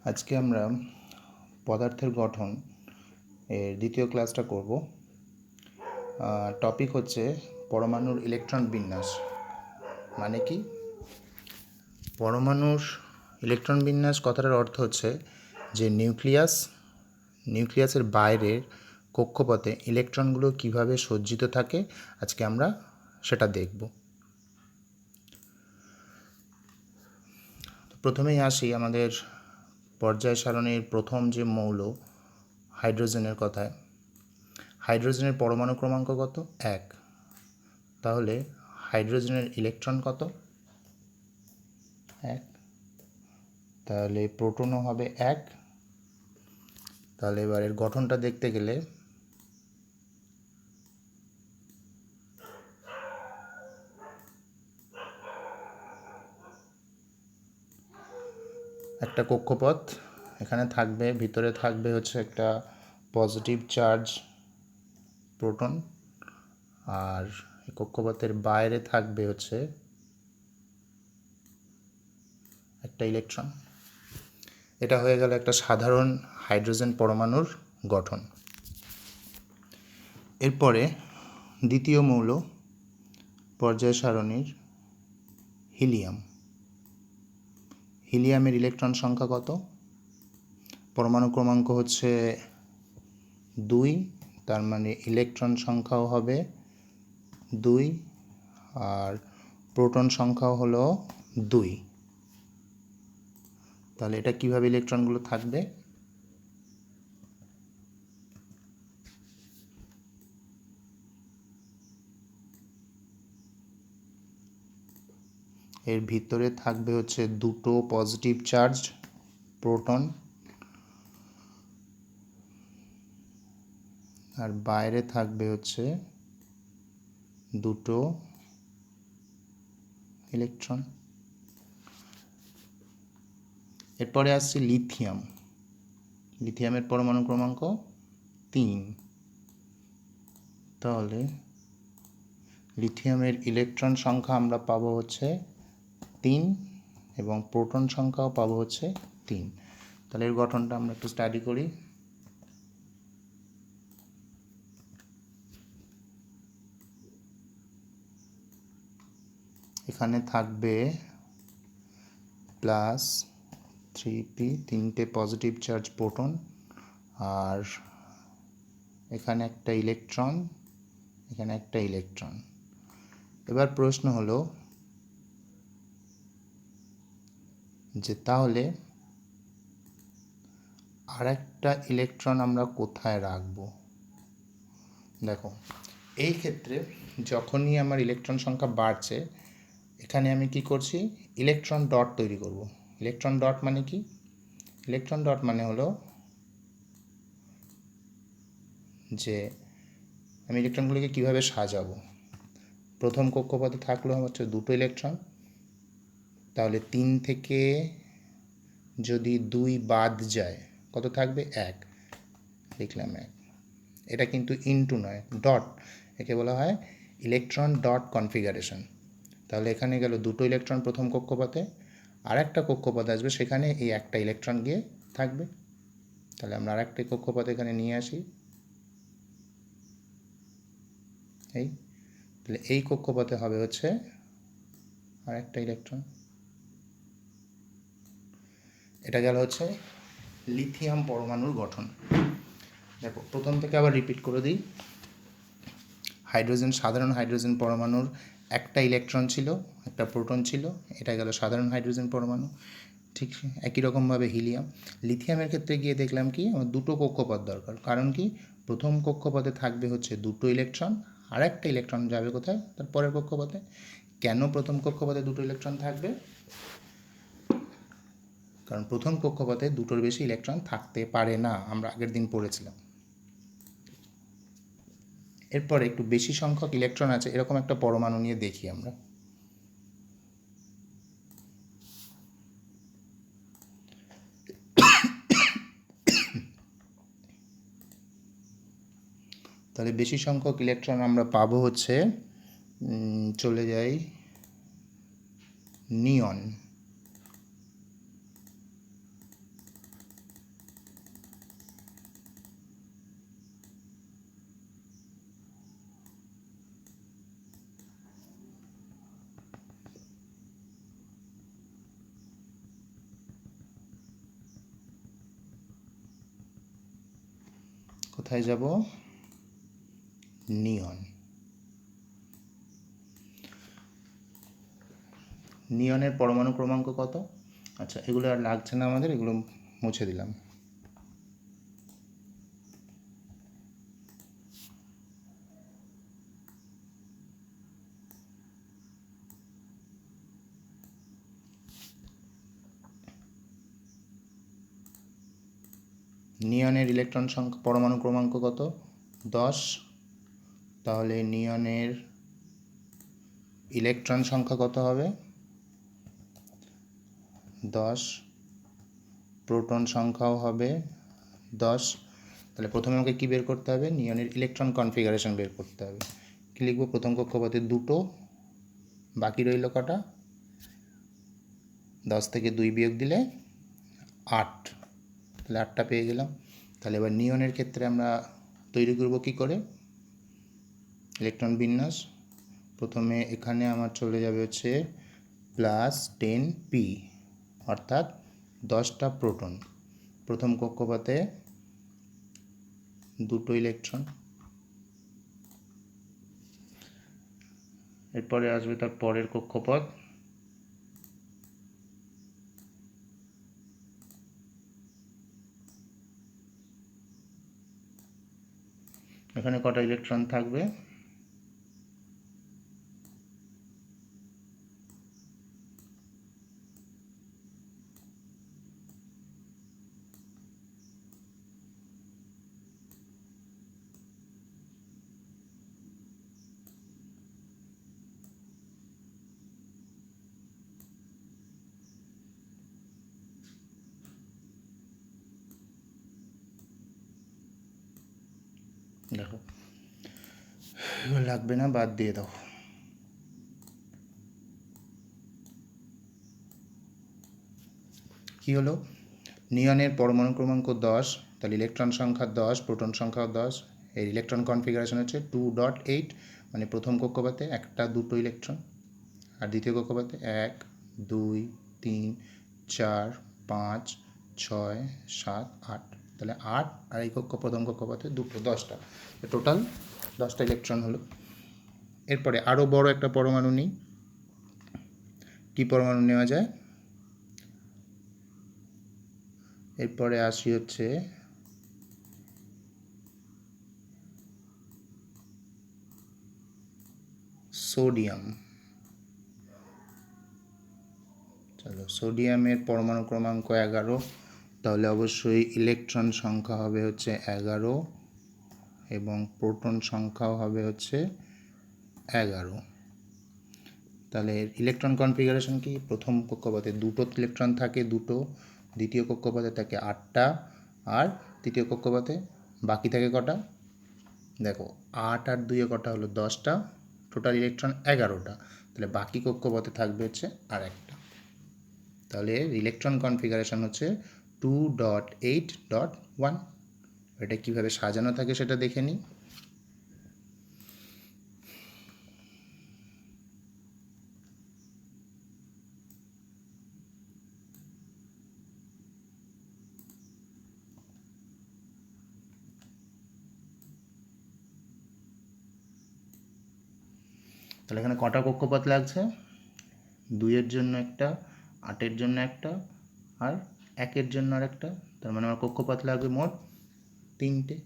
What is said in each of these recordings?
আজকে আমরা পদার্থের গঠন এর দ্বিতীয় ক্লাসটা করব। টপিক হচ্ছে পরমাণুর ইলেকট্রন বিন্যাস। মানে কি? পরমাণুর ইলেকট্রন বিন্যাস কথাটার অর্থ হচ্ছে যে নিউক্লিয়াসের বাইরের কক্ষপথে ইলেকট্রনগুলো কিভাবে সজ্জিত থাকে, আজকে আমরা সেটা দেখব। প্রথমেই আসি আমাদের পর্যায় সারণীর প্রথম যে মৌল হাইড্রোজেনের কথায়। হাইড্রোজেনের পরমাণু ক্রমাঙ্ক কত? 1। তাহলে হাইড্রোজেনের ইলেকট্রন কত? 1। তাহলে প্রোটনও হবে 1। তাহলে এবার এর গঠনটা দেখতে গেলে একটা কক্ষপথ এখানে থাকবে, ভিতরে থাকবে হচ্ছে একটা পজিটিভ চার্জ প্রোটন, আর কক্ষপথের বাইরে থাকবে হচ্ছে একটা ইলেকট্রন। এটা হয়ে গেল একটা সাধারণ হাইড্রোজেন পরমাণুর গঠন। এরপরে দ্বিতীয় মৌল পর্যায় সারণীর হিলিয়ামের ইলেকট্রন সংখ্যা কত? পরমাণু ক্রমাঙ্ক হচ্ছে 2, তার মানে ইলেকট্রন সংখ্যাও হবে 2, আর প্রোটন সংখ্যাও হলো 2। তাহলে এটা কিভাবে ইলেকট্রনগুলো থাকবে? এর ভিতরে থাকবে হচ্ছে দুটো পজিটিভ চার্জ প্রোটন, আর বাইরে থাকবে হচ্ছে দুটো ইলেকট্রন। এরপরে আসছে লিথিয়ামের পরমাণু ক্রমাঙ্ক 3। তাহলে লিথিয়ামের ইলেকট্রন সংখ্যা আমরা পাবো হচ্ছে 3, এবং প্রোটন সংখ্যাও পাবো হচ্ছে 3। তাহলে এর গঠনটা আমরা একটু স্টাডি করি। এখানে থাকবে +3p, 3টে পজিটিভ চার্জ প্রোটন, আর এখানে একটা ইলেকট্রন, এখানে একটা ইলেকট্রন। এবার প্রশ্ন হলো যে তাহলে আর একটা ইলেকট্রন আমরা কোথায় রাখব? দেখো, এই ক্ষেত্রে যখনই আমার ইলেকট্রন সংখ্যা বাড়ছে, এখানে আমি কি করছি? ইলেকট্রন ডট তৈরি করব। ইলেকট্রন ডট মানে কি? ইলেকট্রন ডট মানে হলো যে আমি ইলেকট্রনগুলিকে কিভাবে সাজাবো। প্রথম কক্ষপথে থাকলো হচ্ছে দুটো ইলেকট্রন, তাহলে 3 থেকে যদি 2 বাদ যায় কত থাকবে? 1। লিখলাম 1। এটা কিন্তু ইনটু নয়, ডট। একে বলা হয় ইলেকট্রন ডট কনফিগারেশন। তাহলে এখানে গেল দুটো ইলেকট্রন প্রথম কক্ষপথে, আর একটা কক্ষপথ আসবে, সেখানে এই একটা ইলেকট্রন গিয়ে থাকবে। তাহলে আমরা আর একটা কক্ষপথ এখানে নিয়ে আসি, তাহলে এই কক্ষপথে হবে হচ্ছে আর একটা ইলেকট্রন। এটা গেল হচ্ছে লিথিয়াম পরমাণুর গঠন। দেখো, প্রথম থেকে আবার রিপিট করে দিই। সাধারণ হাইড্রোজেন পরমাণুর একটা ইলেকট্রন ছিল, একটা প্রোটন ছিল। এটা গেল সাধারণ হাইড্রোজেন পরমাণু। ঠিক একই রকমভাবে লিথিয়ামের ক্ষেত্রে গিয়ে দেখলাম কি আমার দুটো কক্ষপথ দরকার। কারণ কি? প্রথম কক্ষপথে থাকবে হচ্ছে দুটো ইলেকট্রন, আর একটা ইলেকট্রন যাবে কোথায়? তার পরের কক্ষপথে। কেন প্রথম কক্ষপথে দুটো ইলেকট্রন থাকবে? কারণ প্রথম কক্ষপথে দুটোর বেশি ইলেকট্রন থাকতে পারে না, আমরা আগের দিন পড়েছিলাম। এরপরে একটু বেশি সংখ্যক ইলেকট্রন আছে এরকম একটা পরমাণু নিয়ে দেখি আমরা। তাহলে বেশি সংখ্যক ইলেকট্রন আমরা পাবো হচ্ছে, চলে যাই নিয়ন। কোথায় যাব, নিয়ন। নিয়নের পরমাণু ক্রমাঙ্ক কত? আচ্ছা, এগুলো আর লাগছে না আমাদের, এগুলো মুছে দিলাম। নিয়নের ইলেকট্রন সংখ্যা পরমাণু ক্রমাঙ্ক কত? 10। তাহলে নিয়নের ইলেকট্রন সংখ্যা কত হবে? 10। প্রোটন সংখ্যাও হবে 10। তাহলে প্রথমে আমাকে কী বের করতে হবে? নিয়নের ইলেকট্রন কনফিগারেশন বের করতে হবে। কী লিখব? প্রথম কক্ষপথে 2টো, বাকি রইল কটা? 10 থেকে 2 বিয়োগ দিলে 8। তাহলে 8টা পেয়ে গেলাম। তাহলে এবার নিয়নের ক্ষেত্রে আমরা তৈরি করব কী করে ইলেকট্রন বিন্যাস? প্রথমে এখানে আমার চলে যাবে হচ্ছে +10p, অর্থাৎ 10টা প্রোটন। প্রথম কক্ষপথে 2টো ইলেকট্রন, এরপরে আসবে তার পরের কক্ষপথ, এখানে কটা ইলেকট্রন থাকবে? দেখো, লাগবে না, বাদ দিয়ে দাও। কি হলো? নিয়নের পরমাণু ক্রমাঙ্ক 10, তাহলে ইলেকট্রন সংখ্যা 10, প্রোটন সংখ্যাও 10। এর ইলেকট্রন কনফিগারেশন হচ্ছে 2.8, মানে প্রথম কক্ষপথে 1টা 2টো ইলেকট্রন, আর দ্বিতীয় কক্ষপথে 1 2 3 4 5 6 7 8। তাহলে 8, আর এই প্রথম কক্ষপথে 2টো, 10টা, টোটাল 10টা ইলেকট্রন হলো। এরপরে আরও বড় একটা পরমাণু নিই। কী পরমাণু নেওয়া যায়? এরপরে আসি হচ্ছে সোডিয়াম। চলো, সোডিয়ামের পরমাণু ক্রমাঙ্ক 11, তাহলে অবশ্যই ইলেকট্রন সংখ্যা হবে হচ্ছে 11 এবং প্রোটন সংখ্যাও হবে হচ্ছে 11। তাহলে ইলেকট্রন কনফিগারেশন কি? প্রথম কক্ষপথে 2টো ইলেকট্রন থাকে, 2টো, দ্বিতীয় কক্ষপথে থাকে 8টা, আর তৃতীয় কক্ষপথে বাকি থাকে কটা? দেখো, 8 আর 2 কটা হলো? 10টা, টোটাল ইলেকট্রন 11টা। তাহলে বাকি কক্ষপথে থাকবে হচ্ছে আর একটা। তাহলে ইলেকট্রন কনফিগারেশন হচ্ছে 2.8.1। এটা কীভাবে সাজানো থাকে সেটা দেখে নিই। তাহলে এখানে কটা কক্ষপথ লাগছে? 2-এর জন্য একটা, 8-এর জন্য একটা, আর 1-এর জন্য আর একটা। তার মানে আমার কক্ষপথ লাগবে মোট 3টে।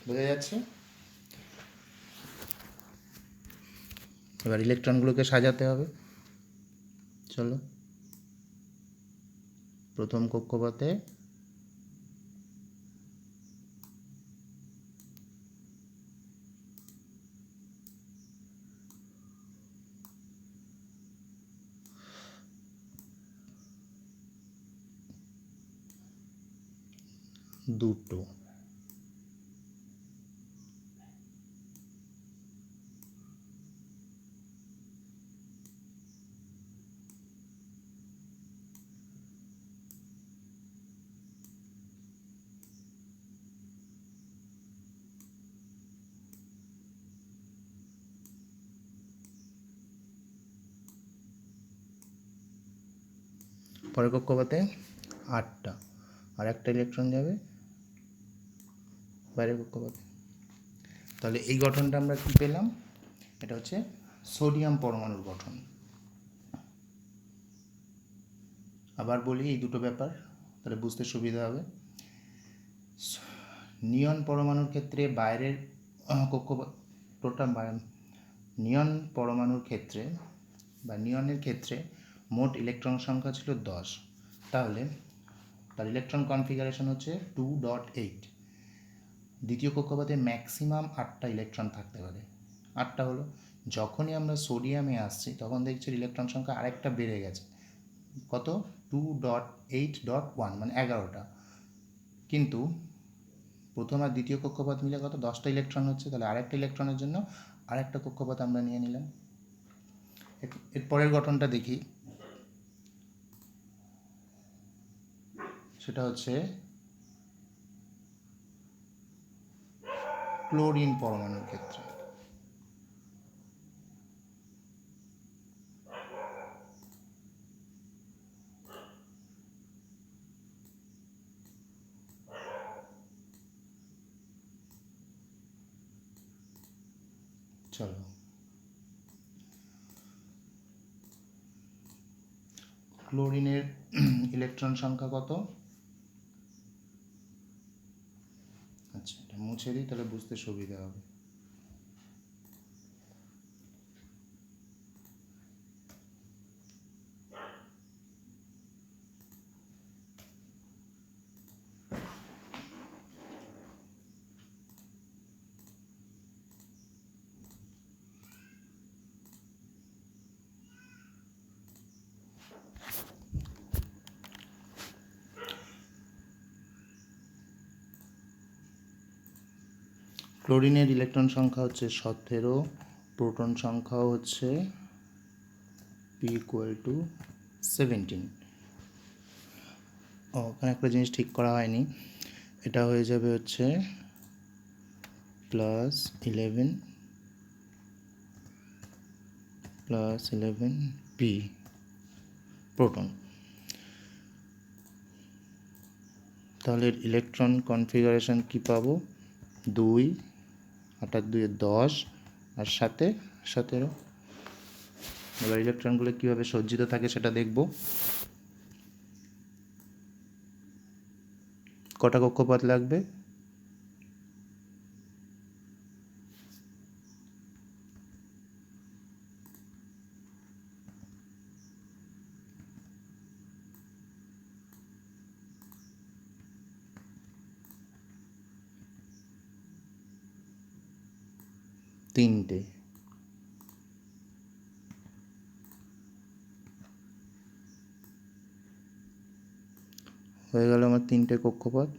বোঝা যাচ্ছে? এবার ইলেকট্রনগুলোকে সাজাতে হবে। চলো, প্রথম কক্ষপথে দুটো, পরের কক্ষপথে 8টা। আর একটা ইলেকট্রন যাবে বাইরের কক্ষপথে। তাহলে এই গঠনটা আমরা কী পেলাম? এটা হচ্ছে সোডিয়াম পরমাণুর গঠন। আবার বলি এই দুটো ব্যাপার, তাহলে বুঝতে সুবিধা হবে। নিয়ন পরমাণুর ক্ষেত্রে বাইরের কক্ষপথ নিয়ন পরমাণুর ক্ষেত্রে বা নিয়নের ক্ষেত্রে মোট ইলেকট্রন সংখ্যা ছিল 10। তাহলে তার ইলেকট্রন কনফিগারেশন হচ্ছে 2.8। দ্বিতীয় কক্ষপথে ম্যাক্সিমাম 8টা ইলেকট্রন থাকতে পারে। 8টা হলো। যখনই আমরা সোডিয়ামে আসছি তখন দেখছি ইলেকট্রন সংখ্যা আরেকটা বেড়ে গেছে। কত? 2.8.1 মানে 11টা। কিন্তু প্রথম আর দ্বিতীয় কক্ষপথ মিলে কত? 10টা ইলেকট্রন হচ্ছে। তাহলে আরেকটা ইলেকট্রনের জন্য আরেকটা কক্ষপথ আমরা নিয়ে নিলাম। এর পরের গঠনটা দেখি, সেটা হচ্ছে ক্লোরিন পরমাণুর ক্ষেত্রে। চলো, ক্লোরিনের ইলেকট্রন সংখ্যা কত? আচ্ছা, এটা মুছে দিই, তাহলে বুঝতে সুবিধা হবে। ক্লোরিনের ইলেকট্রন সংখ্যা হচ্ছে 17, প্রোটন সংখ্যাও হচ্ছে P=17। ওখানে একটা জিনিস ঠিক করা হয়নি, এটা হয়ে যাবে হচ্ছে +11 P প্রোটন। তাহলে ইলেকট্রন কনফিগারেশন কি পাবো? 2, 8 আর 2 10 আর 7 17। এবার ইলেকট্রনগুলো কীভাবে সজ্জিত থাকে সেটা দেখব। কটা কক্ষপথ লাগবে? তিনটে। হয়ে গেল আমার 3টে কক্ষপথ।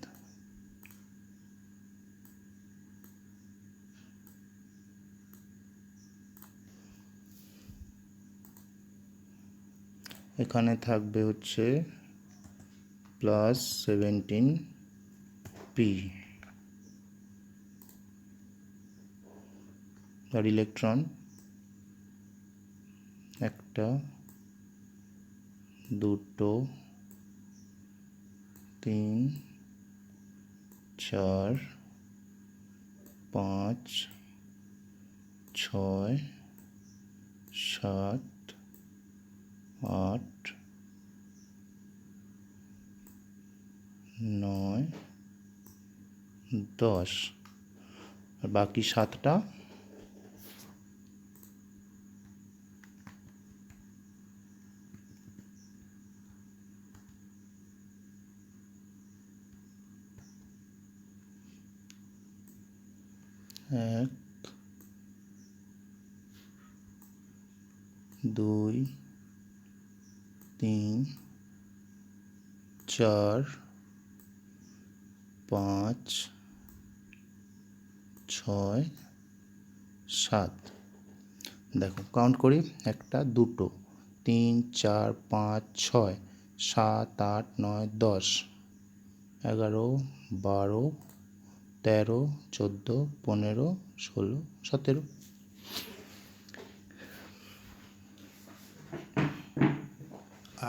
এখানে থাকবে হচ্ছে +17P আর ইলেকট্রন 1 2 3 4 5 6 7 8 9 10 আর বাকি 7টা এক 2 3 4 5 6 7। দেখো কাউন্ট করি, 1 2 3 4 5 6 7 8 9 10 11 12 13 14 15 16 17।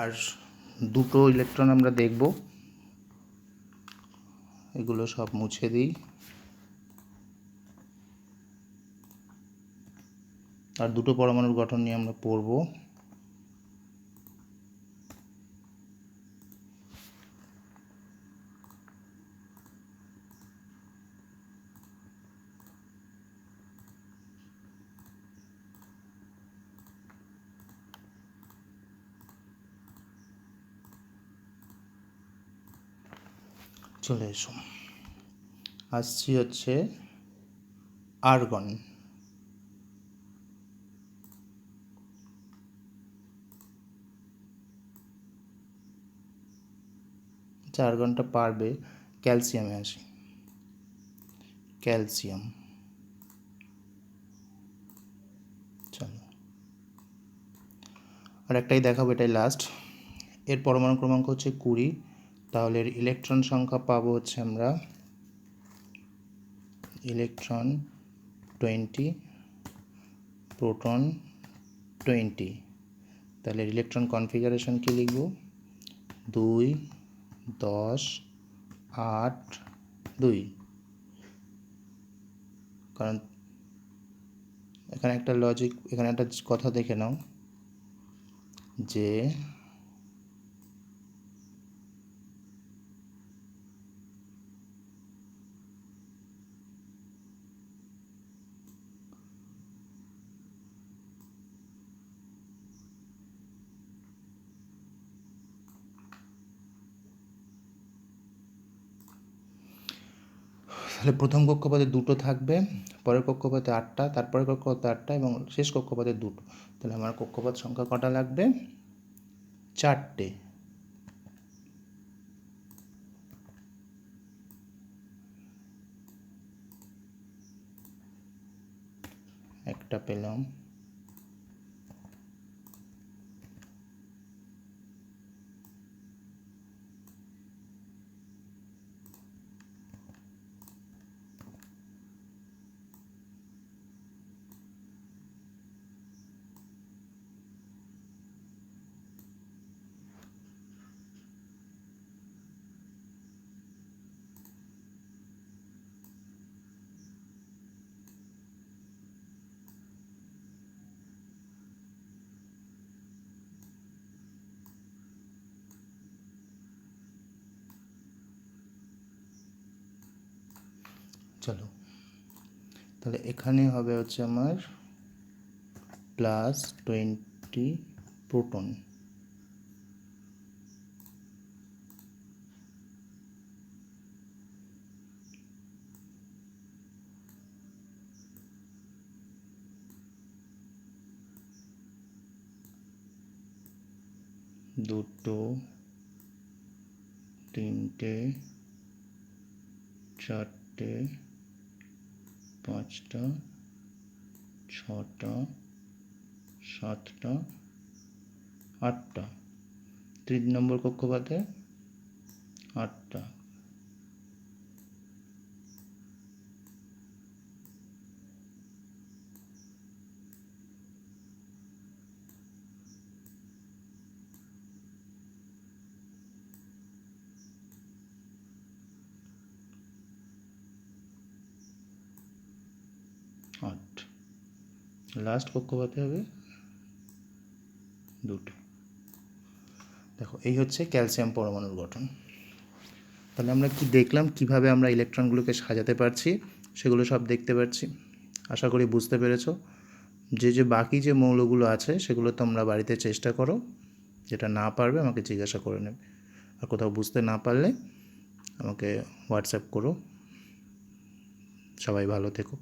আর 2টো ইলেকট্রন আমরা দেখব। এগুলো সব মুছে দিই। আর দুটো পরমাণুর গঠন নিয়ে আমরা পড়ব। চলে এসো, আসছি হচ্ছে আর্গন। আর্গনটা পারবে। ক্যালসিয়ামে আসি, ক্যালসিয়াম। চলো, আর একটাই দেখাবো, এটাই লাস্ট। এর পরমাণু ক্রমাঙ্ক হচ্ছে 20, তাহলে এর ইলেকট্রন সংখ্যা পাবো হচ্ছে আমরা ইলেকট্রন 20, প্রোটন 20। তাহলে ইলেকট্রন কনফিগারেশন কি লিখব? 2, 10, 8, 2। কারণ এখানে একটা লজিক, এখানে একটা কথা দেখে নাও যে তাহলে প্রথম কক্ষপথে 2টো থাকবে, পরের কক্ষপথে 8টা, তারপরের কক্ষপথে 8টা এবং শেষ কক্ষপথে 2টো। তাহলে আমার কক্ষপথ সংখ্যা কটা লাগবে? 4টে। একটা পেলাম। চলো, তাহলে এখানে হবে হচ্ছে আমার +20 প্রোটন। দুটো, তিনটে, চারটে, 5টা, 6টা, 7টা, 8টা। 3 নম্বর কক্ষপথে 8টা। লাস্ট কক্ষপথে হবে 2টো। দেখো, এই হচ্ছে ক্যালসিয়াম পরমাণুর গঠন। তাহলে আমরা কি দেখলাম, কিভাবে আমরা ইলেকট্রনগুলোকে সাজাতে পারছি, সেগুলো সব দেখতে পাচ্ছি। আশা করি বুঝতে পেরেছো। যে বাকি যে মৌলগুলো আছে সেগুলো তোমরা বাড়িতে চেষ্টা করো, যেটা না পারবে আমাকে জিজ্ঞাসা করে নেবে। আর কোথাও বুঝতে না পারলে আমাকে হোয়াটসঅ্যাপ করো। সবাই ভালো থেকো।